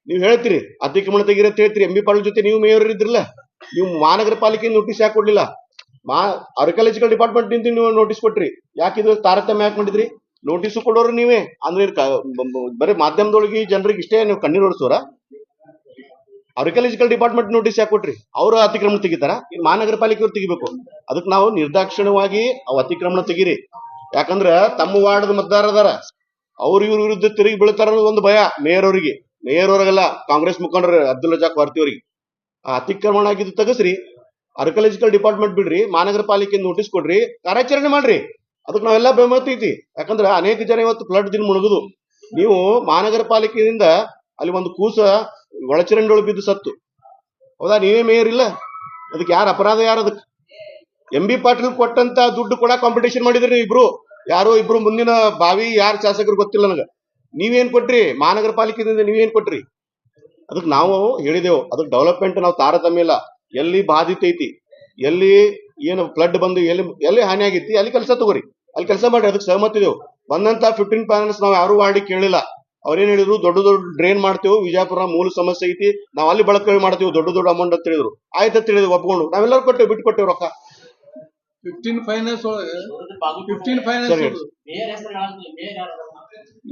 ನೀವು ಹೇಳ್ತೀರಿ ಅತಿಕ್ರಮಣ ತೆಗೀರಿ ಅಂತ ಹೇಳ್ತೀರಿ. MB ಪಾಟೀಲ್ ಜೊತೆ ನೀವು ಮೇಯರ್ ಇದ್ರಲ್ಲ, ನೀವು ಮಹಾನಗರ ಪಾಲಿಕೆ ನೋಟಿಸ್ ಯಾಕೆ ಕೊಡ್ಲಿಲ್ಲ? ಆರ್ಕಿಯಾಲಜಿಕಲ್ ಡಿಪಾರ್ಟ್ಮೆಂಟ್ ನಿಂತ ನೀವು ನೋಟಿಸ್ ಕೊಟ್ರಿ. ಯಾಕಿದ್ರು ತಾರತಮ್ಯ ಯಾಕೆ ಮಾಡಿದ್ರಿ? ನೋಟಿಸ್ ಕೊಡೋರು ನೀವೇ ಅಂದ್ರೆ ಬರೀ ಮಾಧ್ಯಮದೊಳಗೆ ಜನರಿಗೆ ಇಷ್ಟೇ ನೀವು ಕಣ್ಣೀರು ಒರೆಸೋರ? ಆರ್ಕಿಯಾಲಜಿಕಲ್ ಡಿಪಾರ್ಟ್ಮೆಂಟ್ ನೋಟಿಸ್ ಯಾಕೆ ಕೊಟ್ರಿ? ಅವ್ರು ಅತಿಕ್ರಮಣ ತೆಗಿತಾರ, ಇನ್ನು ಮಹಾನಗರ ಪಾಲಿಕೆ ಅವ್ರು ತೆಗಿಬೇಕು. ಅದಕ್ಕೆ ನಾವು ನಿರ್ದಾಕ್ಷಿಣ್ಯವಾಗಿ ಅವ್ ಅತಿಕ್ರಮಣ ತೆಗೀರಿ. ಯಾಕಂದ್ರ ತಮ್ಮ ವಾರ್ಡ್ ಮತದಾರ ಅದಾರ, ಅವ್ರ ಇವ್ರ ವಿರುದ್ಧ ತಿರುಗಿ ಬೀಳ್ತಾರ ಅನ್ನೋದು ಒಂದು ಭಯ ಮೇಯರ್ ಅವ್ರಿಗೆ. ಮೇಯರ್ ಅವ್ರಿಗೆಲ್ಲ ಕಾಂಗ್ರೆಸ್ ಮುಖಂಡರು ಅಬ್ದುಲ್ ರಜಾಕ್ ವಾರ್ತಿ ಅವ್ರಿಗೆ ಆ ಅತಿಕ್ರಮಣ ಆಗಿದ್ದು ತಗಸ್ರಿ. ಆರ್ಕಿಯಾಲಜಿಕಲ್ ಡಿಪಾರ್ಟ್ಮೆಂಟ್ ಬಿಡ್ರಿ, ಮಹಾನಗರ ಪಾಲಿಕೆ ನೋಟಿಸ್ ಕೊಡ್ರಿ, ಕಾರ್ಯಾಚರಣೆ ಮಾಡ್ರಿ. ಅದಕ್ಕೆ ನಾವೆಲ್ಲ ಬೆಂಬಲ ಐತಿ. ಯಾಕಂದ್ರೆ ಅನೇಕ ಜನ ಇವತ್ತು ಫ್ಲಡ್ ದಿನ ಮುಳುಗುದು. ನೀವು ಮಹಾನಗರ ಪಾಲಿಕೆಯಿಂದ ಅಲ್ಲಿ ಒಂದು ಕೂಸ ಒಳಚರಂಡಿ ಬಿದ್ದು ಸತ್ತು, ಹೌದಾ? ನೀವೇ ಮೇಯರ್ ಇಲ್ಲ, ಅದಕ್ಕೆ ಯಾರು ಅಪರಾಧ? ಯಾರು ಅದಕ್ಕೆ? MB ಪಾಟೀಲ್ ಕೊಟ್ಟಂತ ದುಡ್ಡು ಕೂಡ ಕಾಂಪಿಟೇಷನ್ ಮಾಡಿದ್ರಿ ಇಬ್ರು. ಯಾರೋ ಇಬ್ರು ಮುಂದಿನ ಬಾವಿ ಯಾರು ಶಾಸಕರು ಗೊತ್ತಿಲ್ಲ ನನಗ. ನೀವೇನ್ ಕೊಟ್ರಿ ಮಹಾನಗರ ಪಾಲಿಕೆಯಿಂದ? ನೀವೇನ್ ಕೊಟ್ರಿ? ಅದಕ್ಕೆ ನಾವು ಹೇಳಿದೆವು, ಅದಕ್ಕೆ ಡೆವಲಪ್ಮೆಂಟ್ ನಾವು ತಾರತಮ್ಯ ಇಲ್ಲ. ಎಲ್ಲಿ ಬಾಧಿತ ಐತಿ, ಎಲ್ಲಿ ಏನು ಫ್ಲಡ್ ಬಂದು ಎಲ್ಲಿ ಹಾನಿ ಆಗೈತಿ ಅಲ್ಲಿ ಕೆಲಸ ತಗೋರಿ, ಅಲ್ಲಿ ಕೆಲಸ ಮಾಡಿ. ಅದಕ್ಕೆ ಸಹಮತ ಇದೆವು. ಬಂದಂತ 15 ಪ್ಯಾನಲ್ಸ್ ನಾವು ಯಾರು ವಾರ್ಡಿ ಕೇಳಿಲ್ಲ. ಅವ್ರೇನ್ ಹೇಳಿದ್ರು, ದೊಡ್ಡ ದೊಡ್ಡ ಡ್ರೈನ್ ಮಾಡ್ತೇವೆ, ವಿಜಯಪುರ ಮೂಲ ಸಮಸ್ಯೆ ಐತಿ, ನಾವ್ ಅಲ್ಲಿ ಬಳಕೆ ಮಾಡ್ತೀವಿ ದೊಡ್ಡ ದೊಡ್ಡ ಅಮೌಂಟ್ ಅಂತ ಹೇಳಿದ್ರು. ಆಯ್ತು ಅಂತ ಹೇಳಿದ್ವಿ, ಒಪ್ಕೊಂಡು ನಾವೆಲ್ಲರೂ ಕೊಟ್ಟೇವೆ, ಬಿಟ್ಟು ಕೊಟ್ಟೇವ್ ರೊಕ್ಕ. 15 ಫೈನಾನ್ಸ್ ಒಳಗೆ 15 ಸರಿ ಫೈನಾನ್ಸ್ ಹೇಳಿ.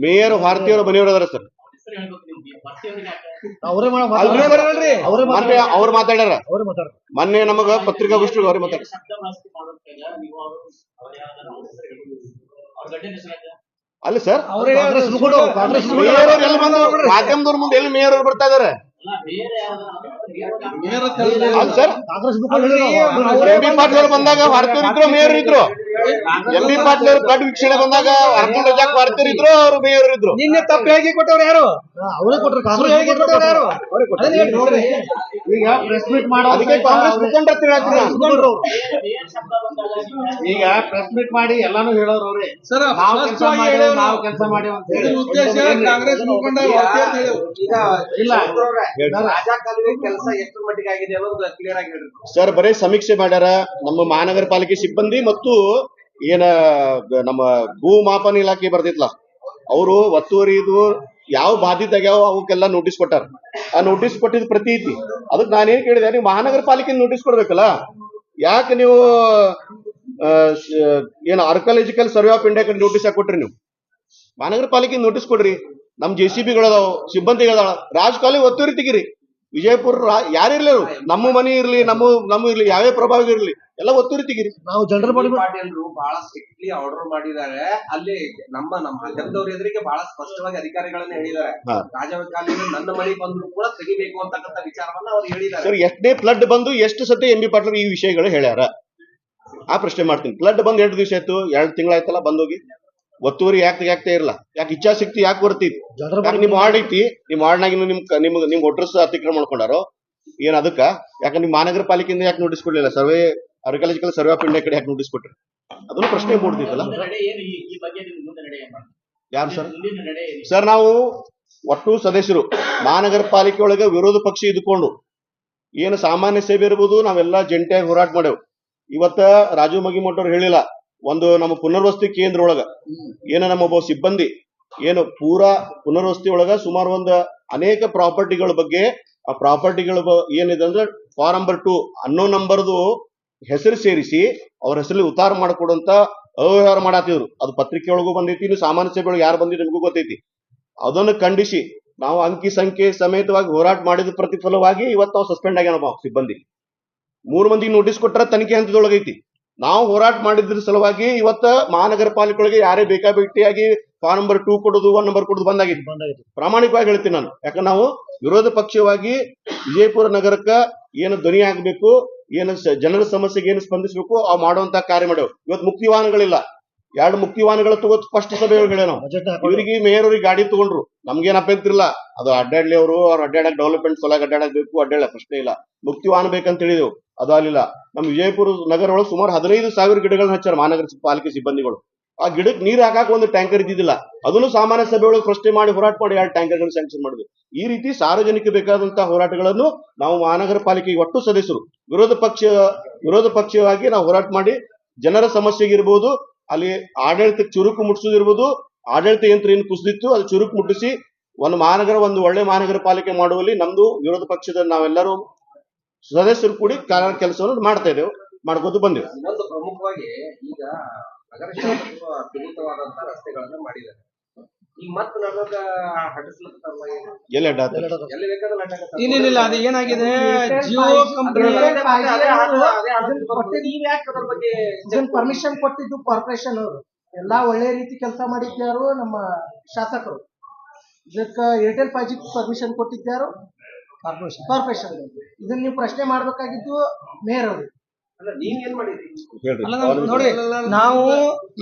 ಮೇಯರ್ ಭಾರತೀಯರ ಮನೆಯವರು ಅದಾರ ಸರ್. ಅವರೇ ಮೊನ್ನೆ ಅವ್ರು ಮಾತಾಡ್ಯಾರ, ಅವರೇ ಮಾತಾಡ್ತಾರೆ. ಮೊನ್ನೆ ನಮಗ ಪತ್ರಿಕಾಗೋಷ್ಠಿಗೆ ಅವ್ರೇ ಮಾತಾಡ್ಯಾರ. ಅಲ್ಲ ಸರ್, ಕಾಂಗ್ರೆಸ್ ಮುಖಂಡರು, ಕಾಂಗ್ರೆಸ್ ಮೇಯರ್ ಅವ್ರು ಎಲ್ಲಿ ಬಂದು ಮಾಧ್ಯಮದವ್ರ ಮುಂದೆ ಎಲ್ಲಿ ಮೇಯರ್ ಅವ್ರು ಬರ್ತಾ ಇದಾರೆ? ಮೇಯರ್ ಅಂತ ಹೇಳಿದ್ರೆ ಅಲ್ಲ ಸರ್, ಕಾಂಗ್ರೆಸ್ ಮುಖಂಡರು MB ಪಾಟೀಲ್ ಅವರು ಬಂದಾಗ ಭಾರತೀಯರು ಇದ್ರು, ಮೇಯರ್ ಇದ್ರು. MB ಪಾಟೀಲ್ ಅವರು ಫ್ಲಡ್ ವೀಕ್ಷಣೆ ಬಂದಾಗ ಅರ್ಜುನ್ ರಜಾಕ್ ಭಾರತೀಯರು ಇದ್ರು, ಅವರು ಮೇಯರ್ ಇದ್ರು. ನಿನ್ನೆ ತಪ್ಪು ಹೇಳಿ ಕೊಟ್ಟವ್ರು ಯಾರು? ಅವರೇ ಕೊಟ್ಟರು, ಕಾಂಗ್ರೆಸ್ ಮುಖಂಡರು ಯಾರು? ಅವರೇ ಕೊಟ್ಟರು. ಅದನ್ನ ಹೇಳಿ ನೋಡ್ರಿ. ಈಗ ಪ್ರೆಸ್ ಮೀಟ್ ಮಾಡೋ ಅದಕ್ಕೆ ಕಾಂಗ್ರೆಸ್ ಮುಖಂಡರ ಹತ್ರ ಹೇಳ್ತೀನಿ ನಾನು. ಈಗ ಪ್ರೆಸ್ ಮೀಟ್ ಮಾಡಿ ಎಲ್ಲಾನು ಹೇಳೋರು ಅವ್ರೆ. ಸರ್ ನಾವು ಕೆಲಸ ಮಾಡಿ, ನಾವು ಕೆಲಸ ಮಾಡಿ ಅಂತ ಹೇಳಿ. ಇದ್ರ ಉದ್ದೇಶ ಕಾಂಗ್ರೆಸ್ ಮುಖಂಡ ವರ್ತಿ ಅಂತ ಹೇಳಿ. ಈಗ ಇಲ್ಲ. ರಾಜಾ ಕಾಲುವೆ ಕೆಲಸ ಎಷ್ಟು ಮಟ್ಟಿಗೆ ಆಗಿದೆ ಅನ್ನೋದು ಕ್ಲಿಯರ್ ಆಗಿ ಹೇಳಿದ್ರು. ಸರ್, ಬರೀ ಸಮೀಕ್ಷೆ ಮಾಡ್ಯಾರ. ನಮ್ಮ ಮಹಾನಗರ ಪಾಲಿಕೆ ಸಿಬ್ಬಂದಿ ಮತ್ತು ಏನ ನಮ್ಮ ಭೂ ಮಾಪನ ಇಲಾಖೆ ಬರ್ದಿತ್ಲ, ಅವರು ಒತ್ತುವರಿದು ಯಾವ ಬಾಧಿತ ಆಗ್ಯಾವ ಅವಕ್ಕೆಲ್ಲ ನೋಟಿಸ್ ಕೊಟ್ಟಾರ. ಆ ನೋಟಿಸ್ ಕೊಟ್ಟಿದ್ ಪ್ರತಿ ಐತಿ. ಅದಕ್ಕೆ ನಾನೇನ್ ಕೇಳಿದೆ, ನೀವು ಮಹಾನಗರ ಪಾಲಿಕೆ ನೋಟಿಸ್ ಕೊಡ್ಬೇಕಲ್ಲ, ಯಾಕೆ ನೀವು ಏನು ಆರ್ಕಾಲಜಿಕಲ್ ಸರ್ವೆ ಆಫ್ ಇಂಡಿಯಾ ಕಡೆ ನೋಟಿಸ್ ಯಾಕೆ ಕೊಟ್ರಿ? ನೀವು ಮಹಾನಗರ ಪಾಲಿಕೆ ನೋಟಿಸ್ ಕೊಡ್ರಿ. ನಮ್ JCBಗಳದಾವ, ಸಿಬ್ಬಂದಿಗಳದಾವ, ರಾಜಕಾಲುವೆ ಒತ್ತುವರಿ ತೆಗಿರಿ. ವಿಜಯಪುರ ಯಾರಿರ್ಲಿ, ನಮ್ಮ ಮನೆ ಇರ್ಲಿ, ನಮ್ಮ ಇರ್ಲಿ, ಯಾವೇ ಪ್ರಭಾವ ಇರ್ಲಿ, ಎಲ್ಲ ಒತ್ತುವರಿ ತೆಗಿರಿ. ನಾವು ಜನರ ಮಾಡಿ ಪಾಟೀಲ್ರು ಬಹಳ ಸ್ಟ್ರಿಕ್ಟ್ಲಿ ಆರ್ಡರ್ ಮಾಡಿದ್ದಾರೆ. ಅಲ್ಲಿ ನಮ್ಮ ಮಾಧ್ಯಮದವ್ರ ಎದುರಿಗೆ ಬಹಳ ಸ್ಪಷ್ಟವಾಗಿ ಅಧಿಕಾರಿಗಳನ್ನ ಹೇಳಿದ್ದಾರೆ, ಹಾ. ರಾಜಕಾಲುವೆ ನನ್ನ ಮನೆ ಬಂದ್ರು ಕೂಡ ತೆಗಿಬೇಕು ಅಂತಕ್ಕಂಥ ವಿಚಾರವನ್ನ ಅವ್ರು ಹೇಳಿದ್ದಾರೆ. ಸರ್, ಎಷ್ಟೇ ಫ್ಲಡ್ ಬಂದು ಎಷ್ಟು ಸತಿ MB ಪಾಟೀಲ್ ಈ ವಿಷಯಗಳು ಹೇಳ್ಯಾರ? ಆ ಪ್ರಶ್ನೆ ಮಾಡ್ತೀನಿ. ಫ್ಲಡ್ ಬಂದ್ 2 ದಿವಸ ಆಯ್ತು, 2 ತಿಂಗಳಾಯ್ತಲ್ಲ ಬಂದೋಗಿ. ಒತ್ತುವರಿ ಯಾಕೆ ಇರಲ್ಲ? ಯಾಕೆ ಇಚ್ಛಾಶಕ್ತಿ ಯಾಕೆ ಬರ್ತೈತಿ? ಯಾಕೆ ನಿಮ್ ವಾರ್ಡ್ ಐತಿ, ನಿಮ್ ವಾರ್ಡ್ನಾಗ ನಿಮ್ ವೋಟರ್ಸ್ ಅತಿಕ್ರಮಣ ಮಾಡ್ಕೊಂಡಾರೋ ಏನ್ ಅದಕ್ಕ? ಯಾಕೆ ನಿಮ್ ಮಹಾನಗರ ಪಾಲಿಕೆಯಿಂದ ಯಾಕೆ ನೋಟಿಸ್ ಕೊಡ್ಲಿಲ್ಲ? Survey archaeological survey of India ಕಡೆ ಯಾಕೆ ನೋಟಿಸ್ ಕೊಟ್ರಿ? ಅದನ್ನು ಪ್ರಶ್ನೆ ಮೂಡ್ತಿತ್ತಲ್ಲ. ಯಾರು ಸರ್? ಸರ್, ನಾವು ಒಟ್ಟು ಸದಸ್ಯರು ಮಹಾನಗರ ಪಾಲಿಕೆ ಒಳಗೆ ವಿರೋಧ ಪಕ್ಷ ಇದ್ಕೊಂಡು ಏನು ಸಾಮಾನ್ಯ ಸೇವೆ ಇರ್ಬೋದು, ನಾವೆಲ್ಲ ಜಂಟಿಯಾಗಿ ಹೋರಾಟ ಮಾಡೇವು. ಇವತ್ತ ರಾಜು ಮಗಿಮಠವ್ರು ಹೇಳಿಲ್ಲ, ಒಂದು ನಮ್ಮ ಪುನರ್ವಸತಿ ಕೇಂದ್ರ ಒಳಗ ಏನು ನಮ್ಮ ಒಬ್ಬ ಸಿಬ್ಬಂದಿ ಏನು ಪೂರಾ ಪುನರ್ವಸತಿ ಒಳಗ ಸುಮಾರು ಒಂದು ಅನೇಕ ಪ್ರಾಪರ್ಟಿಗಳ ಬಗ್ಗೆ, ಆ ಪ್ರಾಪರ್ಟಿಗಳ ಏನಿದೆ ಅಂದ್ರೆ ಫಾರ್ಮ್ ನಂಬರ್ 2 ಅನ್ನೋ ನಂಬರ್ದು ಹೆಸರು ಸೇರಿಸಿ ಅವ್ರ ಹೆಸರಲ್ಲಿ ಉತ್ತಾರ ಮಾಡಿಕೊಡುವಂತ ಅವ್ಯವಹಾರ ಮಾಡಾತಿದ್ರು. ಅದು ಪತ್ರಿಕೆ ಒಳಗೂ ಬಂದೈತಿ, ಇನ್ನು ಸಾಮಾನ್ಯ ಸಭೆ ಒಳಗೆ ಯಾರು ಬಂದಿದ್ದು ನಿಮಗೂ ಗೊತ್ತೈತಿ. ಅದನ್ನು ಖಂಡಿಸಿ ನಾವು ಅಂಕಿ ಸಂಖ್ಯೆ ಸಮೇತವಾಗಿ ಹೋರಾಟ ಮಾಡಿದ ಪ್ರತಿಫಲವಾಗಿ ಇವತ್ತು ನಾವು ಸಸ್ಪೆಂಡ್ ಆಗ್ಯಾನ ಸಿಬ್ಬಂದಿ. 3 ಮಂದಿಗೆ ನೋಟಿಸ್ ಕೊಟ್ಟರೆ ತನಿಖೆ ಹಂತದೊಳಗೈತಿ. ನಾವು ಹೋರಾಟ ಮಾಡಿದ್ರ ಸಲುವಾಗಿ ಇವತ್ತ ಮಹಾನಗರ ಪಾಲಿಕೆಗಳಿಗೆ ಯಾರೇ ಬೇಕಾಬಿಟ್ಟಿಯಾಗಿ ಫಾರ್ಮ್ ನಂಬರ್ 2 ಕೊಡೋದು, 1 ನಂಬರ್ ಕೊಡೋದು ಬಂದಾಗಿತ್ತು. ಪ್ರಾಮಾಣಿಕವಾಗಿ ಹೇಳ್ತೀನಿ ನಾನು. ಯಾಕಂದ್ರೆ ನಾವು ವಿರೋಧ ಪಕ್ಷವಾಗಿ ವಿಜಯಪುರ ನಗರಕ್ಕ ಏನು ಧ್ವನಿ ಆಗ್ಬೇಕು, ಏನು ಜನರ ಸಮಸ್ಯೆಗೆ ಏನು ಸ್ಪಂದಿಸಬೇಕು ಆ ಮಾಡುವಂತ ಕಾರ್ಯ ಮಾಡ್ಯಾವ. ಇವತ್ತು ಮುಕ್ತಿ ವಾಹನಗಳಿಲ್ಲ, 2 ಮುಕ್ತಿ ವಾಹನಗಳ ತಗೋತ್ ಫಸ್ಟ್ ಸಭೆ ಹೇಳಿ ನಾವು ಇವರಿಗೆ ಮೇಯರ್ ಅವ್ರಿಗೆ ಗಾಡಿ ತಗೊಂಡ್ರು. ನಮ್ಗೇನ್ ಅಭ್ಯಂತರ ಇಲ್ಲ, ಅದು ಅಡ್ಡಾಡ್ಲಿ ಅವ್ರು ಅಡ್ಡಾಡಕ್ ಡೆವಲಪ್ಮೆಂಟ್ ಸಲುವಾಗಿ ಅಡ್ಡಾಡಕ್ ಬೇಕು, ಅಡ್ಡಾಡ ಪ್ರಶ್ನೆ ಇಲ್ಲ. ಮುಕ್ತಿ ವಾಹನ ಬೇಕಂತ ಹೇಳಿದೆವು, ಅದು ಅಲ್ಲಿಲ್ಲ. ನಮ್ ವಿಜಯಪುರ ನಗರ ಒಳಗೆ ಸುಮಾರು 15,000 ಗಿಡಗಳನ್ನ ಹಚ್ಚಾರ ಮಹಾನಗರ ಪಾಲಿಕೆ ಸಿಬ್ಬಂದಿಗಳು. ಆ ಗಿಡಕ್ಕೆ ನೀರ್ ಹಾಕಾಕ ಒಂದು ಟ್ಯಾಂಕರ್ ಇದ್ದಿದ್ದಿಲ್ಲ, ಅದನ್ನು ಸಾಮಾನ್ಯ ಸಭೆ ಒಳಗೆ ಪ್ರಶ್ನೆ ಮಾಡಿ ಹೋರಾಟ ಮಾಡಿ 2 ಟ್ಯಾಂಕರ್ಗಳನ್ನು ಸ್ಯಾಂಕ್ಷನ್ ಮಾಡಿದ್ವಿ. ಈ ರೀತಿ ಸಾರ್ವಜನಿಕ ಬೇಕಾದಂತಹ ಹೋರಾಟಗಳನ್ನು ನಾವು ಮಹಾನಗರ ಪಾಲಿಕೆಗೆ ಒಟ್ಟು ಸದಸ್ಯರು ವಿರೋಧ ಪಕ್ಷವಾಗಿ ನಾವು ಹೋರಾಟ ಮಾಡಿ ಜನರ ಸಮಸ್ಯೆಗಿರ್ಬೋದು, ಅಲ್ಲಿ ಆಡಳಿತಕ್ಕೆ ಚುರುಕು ಮುಟ್ಟಿಸೋದಿರ್ಬೋದು, ಆಡಳಿತ ಯಂತ್ರ ಏನು ಕುಸಿದಿತ್ತು ಅದು ಚುರುಕು ಮುಟ್ಟಿಸಿ ಒಂದು ಒಳ್ಳೆ ಮಹಾನಗರ ಪಾಲಿಕೆ ಮಾಡುವಲ್ಲಿ ನಮ್ದು ವಿರೋಧ ಪಕ್ಷದ ನಾವೆಲ್ಲರೂ ಸದಸ್ಯರು ಕೂಡಿ ಕೆಲಸವನ್ನು ಮಾಡ್ತಾ ಇದ್ದೇವೆ, ಮಾಡ್ಕೋತ ಬಂದೆವು. ಇನ್ನೊಂದು ಪ್ರಮುಖವಾಗಿ ಈಗ ನಗರ ಶಾಸಕರು ಅದ್ಭುತವಾದಂತ ರಸ್ತೆಗಳನ್ನ ಮಾಡಿದ್ದಾರೆ. ಈಗ ಮತ್ತೆ ನಗರದ ಹಡಸ್ಲತ್ತಾರಲ್ಲ, ಎಲ್ಲಿ ಅಡ್ಡ ಎಲ್ಲಿ ಬೇಕಾದ್ರೆ ಅಡ್ಡ ಇನ್ನೇನಿಲ್ಲ, ಅದು ಏನಾಗಿದೆ, ಜಿಯೋ ಕಂಪನಿ ಇದನ್ನ ಪರ್ಮಿಷನ್ ಕೊಟ್ಟಿದ್ದು ಕಾರ್ಪೊರೇಷನ್ ಅವರು. ಎಲ್ಲಾ ಒಳ್ಳೆ ರೀತಿ ಕೆಲಸ ಮಾಡಿದ್ಯಾರು ನಮ್ಮ ಶಾಸಕರು. ಇದಕ್ಕ ಏರ್ಟೆಲ್ 5G ಪರ್ಮಿಷನ್ ಕೊಟ್ಟಿದ್ಯಾರು ಕಾರ್ಪೊರೇಷನ್. ಇದನ್ನ ನೀವು ಪ್ರಶ್ನೆ ಮಾಡ್ಬೇಕಾಗಿದ್ದು ಮೇಯರ್ ಅವರು. ಅಲ್ಲ ನೀವ್ ಏನ್ ಮಾಡಿದ್ರಿ? ಹೇಳ್ರಿ ಅಲ್ಲ ನೋಡ್ರಿ, ನಾವು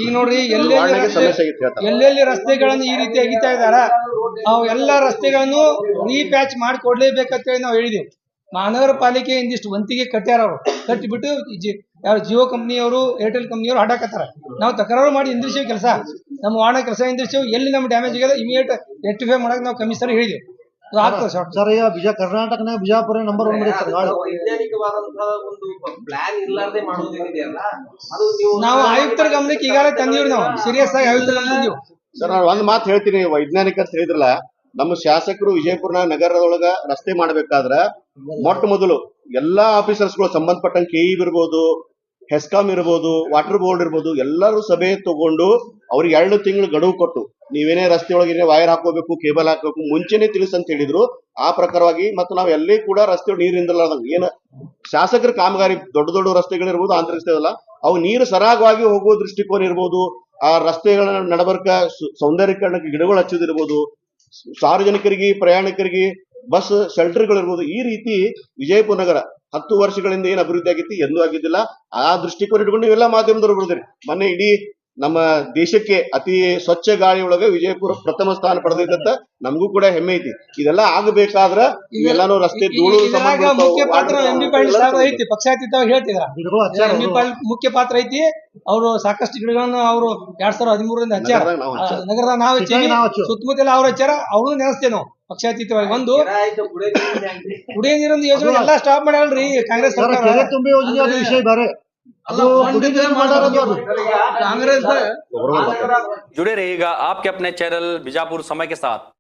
ಈಗ ನೋಡ್ರಿ ವಾರ್ಡ್ನಾಗೆ ಸಮಸ್ಯೆ ಆಗಿತ್ತು ಹೇಳ್ತಾರೆ. ಎಲ್ಲೆಲ್ಲಿ ರಸ್ತೆಗಳನ್ನು ಈ ರೀತಿ ಅಗಿತಾ ಇದಾರ, ನಾವು ಎಲ್ಲಾ ರಸ್ತೆಗಳನ್ನು ರೀಪ್ಯಾಚ್ ಮಾಡಿ ಕೊಡ್ಲೇಬೇಕಂತೇಳಿ ನಾವು ಹೇಳಿದೆವು. ಮಹಾನಗರ ಪಾಲಿಕೆ ಇಂದಿಷ್ಟು ವಂತಿಗೆ ಕಟ್ಟ್ಯಾರ, ಅವರು ಕಟ್ಟಿಬಿಟ್ಟು ಯಾವ ಜಿಯೋ ಕಂಪ್ನಿಯವರು, ಏರ್ಟೆಲ್ ಕಂಪ್ನಿಯವರು ಹಾಡಾಕತ್ತಾರ. ನಾವು ತಕರಾರು ಮಾಡಿ ಇಂದಿರ್ಸೇವ್ ಕೆಲಸ, ನಮ್ಮ ವಾರ್ಡ್ ಕೆಲಸ ಇಂದಿರ್ಸೇವ್. ಎಲ್ಲಿ ನಮ್ಮ ಡ್ಯಾಮೇಜ್ ಆಗಿದೆ ಇಮಿಡಿಯೇಟ್ ರೆಕ್ಟಿಫೈ ಮಾಡಕ್ ನಾವು ಕಮಿಷನರ್ ಹೇಳಿದೆವು. ಅದು ಆಗ್ತದೆ ಶಾರ್ಟ್. ಸರ್ ಈಗ ಕರ್ನಾಟಕನಾಗ ಬಿಜಾಪುರ ನಂಬರ್ 1 ಬಂದಿದೆ ಸರ್. ವೈಜ್ಞಾನಿಕವಾದಂತಹ ಒಂದು ಪ್ಲಾನ್ ಇರ್ಲಾರ್ದೆ ಮಾಡೋದೇನಿದೆಯಲ್ಲ ಅದು ನೀವು ನಾವು ಆಯುಕ್ತರ ಗಮನಕ್ಕೆ ಈಗಾಗಲೇ ತಂದೀವ್ರಿ, ನಾವು ಸೀರಿಯಸ್ ಆಗಿ ಆಯುಕ್ತರ ಗಮನಕ್ಕೆ ತಂದೀವಿ. ಸರ್ ನಾನು ಒಂದ್ ಮಾತು ಹೇಳ್ತೀನಿ, ವೈಜ್ಞಾನಿಕ ಅಂತ ಹೇಳಿದ್ರಲ್ಲ, ನಮ್ಮ ಶಾಸಕರು ವಿಜಯಪುರ ನಗರದೊಳಗ ರಸ್ತೆ ಮಾಡ್ಬೇಕಾದ್ರ ಮೊಟ್ಟ ಮೊದಲು ಎಲ್ಲಾ ಆಫೀಸರ್ಸ್ಗಳು ಸಂಬಂಧಪಟ್ಟಂಗೆ ಕೆಇ ಇರ್ಬೋದು, ಹೆಸ್ಕಾಂ ಇರ್ಬೋದು, ವಾಟರ್ ಬೋರ್ಡ್ ಇರ್ಬೋದು, ಎಲ್ಲರೂ ಸಭೆ ತಗೊಂಡು ಅವ್ರಿಗೆ 2 ತಿಂಗಳು ಗಡುವು ಕೊಟ್ಟು ನೀವೇನೇ ರಸ್ತೆ ಒಳಗೆ ವೈರ್ ಹಾಕೋಬೇಕು, ಕೇಬಲ್ ಹಾಕೋಬೇಕು ಮುಂಚೆನೆ ತಿಳಿಸಂತ ಹೇಳಿದ್ರು. ಆ ಪ್ರಕಾರವಾಗಿ ಮತ್ತು ನಾವು ಎಲ್ಲಿ ಕೂಡ ರಸ್ತೆ ನೀರಿಂದಲಾರ್ದಂಗ ಏನ ಶಾಸಕರ ಕಾಮಗಾರಿ ದೊಡ್ಡ ದೊಡ್ಡ ರಸ್ತೆಗಳಿರ್ಬೋದು, ಆಂತರಿಕ ರಸ್ತೆ ಅಲ್ಲ, ಅವು ನೀರು ಸರಾಗವಾಗಿ ಹೋಗುವ ದೃಷ್ಟಿಕೋನ ಇರ್ಬೋದು, ಆ ರಸ್ತೆಗಳ ನಡಬರ್ಕ ಸೌಂದರ್ಯೀಕರಣಕ್ಕೆ ಗಿಡಗಳು ಹಚ್ಚೋದಿರ್ಬೋದು, ಸಾರ್ವಜನಿಕರಿಗೆ ಪ್ರಯಾಣಿಕರಿಗೆ ಬಸ್ ಶೆಲ್ಟರ್ಗಳಿರ್ಬೋದು. ಈ ರೀತಿ ವಿಜಯಪುರ ನಗರ 10 ವರ್ಷಗಳಿಂದ ಏನ್ ಅಭಿವೃದ್ಧಿ ಆಗಿತ್ತು ಎಂದೂ ಆಗಿದ್ದಿಲ್ಲ. ಆ ದೃಷ್ಟಿಕೋನ ಇಟ್ಕೊಂಡು ನೀವೆಲ್ಲ ಮಾಧ್ಯಮದವರು ಬರ್ತೀರಿ. ಮೊನ್ನೆ ಇಡೀ ನಮ್ಮ ದೇಶಕ್ಕೆ ಅತಿ ಸ್ವಚ್ಛ ಗಾಳಿ ಒಳಗೆ ವಿಜಯಪುರ ಪ್ರಥಮ ಸ್ಥಾನ ಪಡೆದೈತಂತ ನಮಗೂ ಕೂಡ ಹೆಮ್ಮೆ ಐತಿ. ಇದೆಲ್ಲ ಆಗಬೇಕಾದ್ರ ಇವೆಲ್ಲಾನು ರಸ್ತೆ ಧೂಳು ಇದ್ರಾಗ ಮುಖ್ಯ ಪಾತ್ರ ಎಂ ಬಿ ಪಾಟೀಲ್ ಸಾಹೇಬ್ ಐತಿ, ಪಕ್ಷಾತೀತವಾಗಿ ಹೇಳ್ತಿದ್ರ. ಗಿಡಗಳು ಹಚ್ಚಾರ ಎಂ ಬಿ ಪಾಟೀಲ್ ಮುಖ್ಯ ಪಾತ್ರ ಐತಿ. ಅವರು ಸಾಕಷ್ಟು ಗಿಡಗಳನ್ನು ಅವರು 2013ರಿಂದ ಹಚ್ಚಾರ. ನಗರದ ನಾವು ಹಚ್ಚೀವಿ, ಸುತ್ತಮುತ್ತಲ ಅವ್ರು ಹಚ್ಚಾರ. ಅವ್ರನ್ನು ನೆನೆಸ್ತೇವೆ ನಾವು ಪಕ್ಷಾತೀತವಾಗಿ. ಒಂದು ಆಯ್ತು ಕುಡಿಯ ನೀರಿನ ಯೋಜನೆ ಎಲ್ಲಾ ಸ್ಟಾಪ್ ಮಾಡ್ಯಾಳ್ರಿ ಕಾಂಗ್ರೆಸ್ ಸರ್. ಸರ್ಕಾರ. ಕೆರೆ ತುಂಬಿ ಯೋಜನೆ ಅದು ವಿಷಯ ಬೇರೆ, ಅದು ಕುಡಿ ನೀರು ಮಾಡ್ಯಾರ ಅದು. ಕಾಂಗ್ರೆಸ್ जुड़े रहिएगा आपके अपने चैनल बीजापुर समय के साथ।